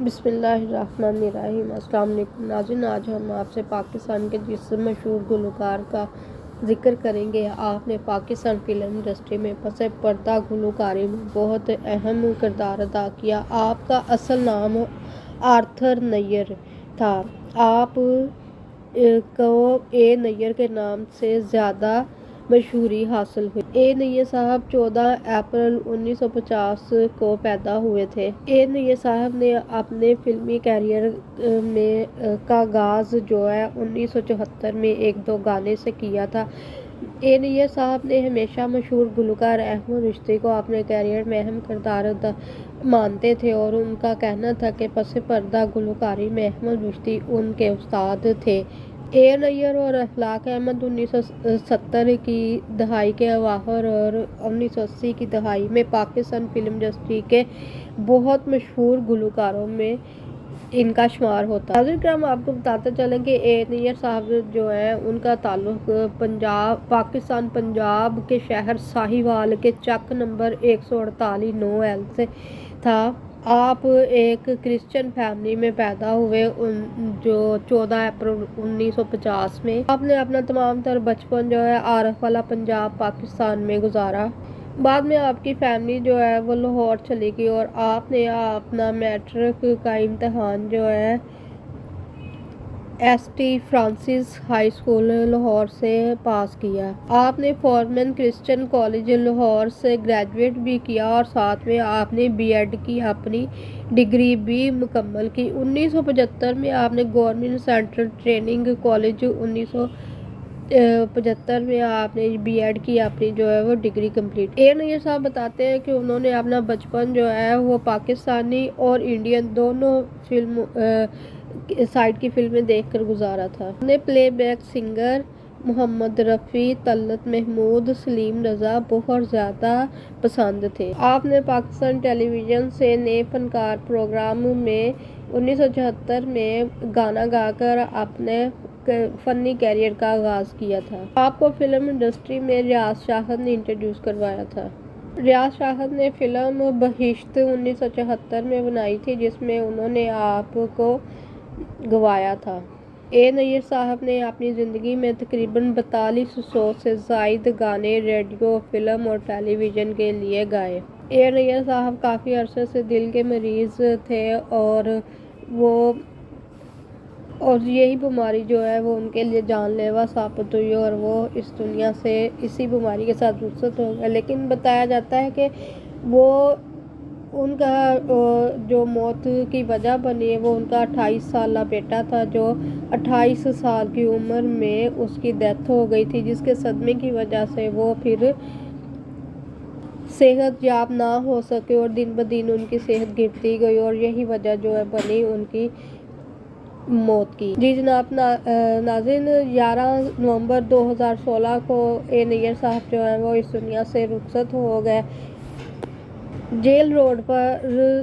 بسم اللہ الرحمن الرحیم۔ السلام علیکم ناظرین، آج ہم آپ سے پاکستان کے جس مشہور گلوکار کا ذکر کریں گے۔ آپ نے پاکستان فلم انڈسٹری میں پس پردہ گلوکاری میں بہت اہم کردار ادا کیا۔ آپ کا اصل نام آرتھر نیئر تھا۔ آپ کو اے نیئر کے نام سے زیادہ مشہوری حاصل ہوئی۔ اے نیئر صاحب 14 اپریل 1950 کو پیدا ہوئے تھے۔ اے نیئر صاحب نے اپنے فلمی کیریئر کا آغاز 1974 میں ایک دو گانے سے کیا تھا۔ اے نیئر صاحب نے ہمیشہ مشہور گلوکار احمد رشدی کو اپنے کیریئر میں اہم کردار مانتے تھے اور ان کا کہنا تھا کہ پس پردہ گلوکاری میں احمد رشدی ان کے استاد تھے۔ اے نیئر اور افلاک احمد 1970 کی دہائی کے اواخر اور 1980 کی دہائی میں پاکستان فلم انڈسٹری کے بہت مشہور گلوکاروں میں ان کا شمار ہوتا ہے۔ ناظرین کرام، آپ کو بتاتے چلیں کہ اے نیئر صاحب ان کا تعلق پاکستان پنجاب کے شہر ساہیوال کے چک نمبر 148 9L سے تھا۔ آپ ایک کرسچن فیملی میں پیدا ہوئے 14 اپریل 1950 میں۔ آپ نے اپنا تمام تر بچپن عارف والا پنجاب پاکستان میں گزارا۔ بعد میں آپ کی فیملی وہ لاہور چلی گئی اور آپ نے اپنا میٹرک کا امتحان S T Francis high school Lahore سے پاس کیا۔ آپ نے فورمن کرسچن کالج لاہور سے گریجویٹ بھی کیا اور ساتھ میں آپ نے بی ایڈ کی اپنی ڈگری بھی مکمل کی۔ 1975 میں آپ نے گورنمنٹ سینٹرل ٹریننگ کالج 1975 میں آپ نے بی ایڈ کی اپنی وہ ڈگری کمپلیٹ۔ اے نیئر صاحب بتاتے ہیں کہ انہوں نے اپنا بچپن وہ پاکستانی اور انڈین دونوں سائڈ کی فلمیں دیکھ کر گزارا تھا۔ انہیں پلے بیک سنگر محمد رفیع، طلعت محمود، سلیم رضا بہت زیادہ پسند تھے۔ آپ نے پاکستان ٹیلی ویژن سے نئے فنکار پروگرام میں 1974 میں گانا گا کر اپنے فنی کیریئر کا آغاز کیا تھا۔ آپ کو فلم انڈسٹری میں ریاض شاہد نے انٹروڈیوس کروایا تھا۔ ریاض شاہد نے فلم بہشت 1974 میں بنائی تھی جس میں انہوں نے آپ کو گوایا تھا۔ اے نیئر صاحب نے اپنی زندگی میں تقریباً 4200 سے زائد گانے ریڈیو، فلم اور ٹیلی ویژن کے لیے گائے۔ اے نیئر صاحب کافی عرصے سے دل کے مریض تھے اور یہی بیماری وہ ان کے لیے جان لیوا ثابت ہوئی اور وہ اس دنیا سے اسی بیماری کے ساتھ رخصت ہو گئے۔ لیکن بتایا جاتا ہے کہ ان کا موت کی وجہ بنی وہ ان کا 28 سالہ بیٹا تھا جو 28 سال کی عمر میں اس کی ڈیتھ ہو گئی تھی، جس کے صدمے کی وجہ سے وہ پھر صحت یاب نہ ہو سکے اور دن بدن ان کی صحت گرتی گئی اور یہی وجہ بنی ان کی موت کی۔ جی جناب ناظرین، 11 نومبر 2016 کو اے نیئر صاحب وہ اس دنیا سے رخصت ہو گئے۔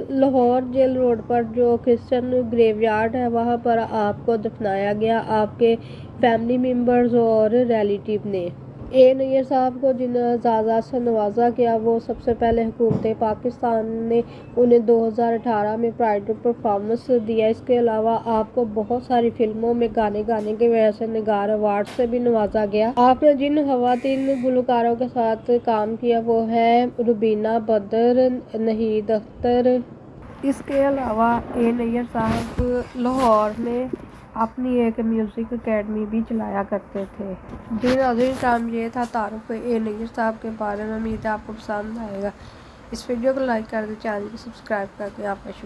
لاہور جیل روڈ پر کرسچن گریو یارڈ ہے، وہاں پر آپ کو دفنایا گیا آپ کے فیملی ممبرز اور ریلیٹیو نے۔ اے نیئر صاحب کو جن اعزازات سے نوازا گیا وہ سب سے پہلے حکومت پاکستان نے انہیں 2018 میں پرائڈ پرفارمنس دیا۔ اس کے علاوہ آپ کو بہت ساری فلموں میں گانے گانے کی وجہ سے نگار ایوارڈ سے بھی نوازا گیا۔ آپ نے جن خواتین گلوکاروں کے ساتھ کام کیا وہ ہیں روبینہ بدر، نہید اختر۔ اس کے علاوہ اے نیئر صاحب لاہور میں اپنی ایک میوزک اکیڈمی بھی چلایا کرتے تھے۔ جی ناظرین کرام، یہ تھا تعارف اے نیئر صاحب کے بارے میں۔ امید ہے آپ کو پسند آئے گا۔ اس ویڈیو کو لائک کر دیں، چینل کو سبسکرائب کر دیں۔ آپ کا شکریہ۔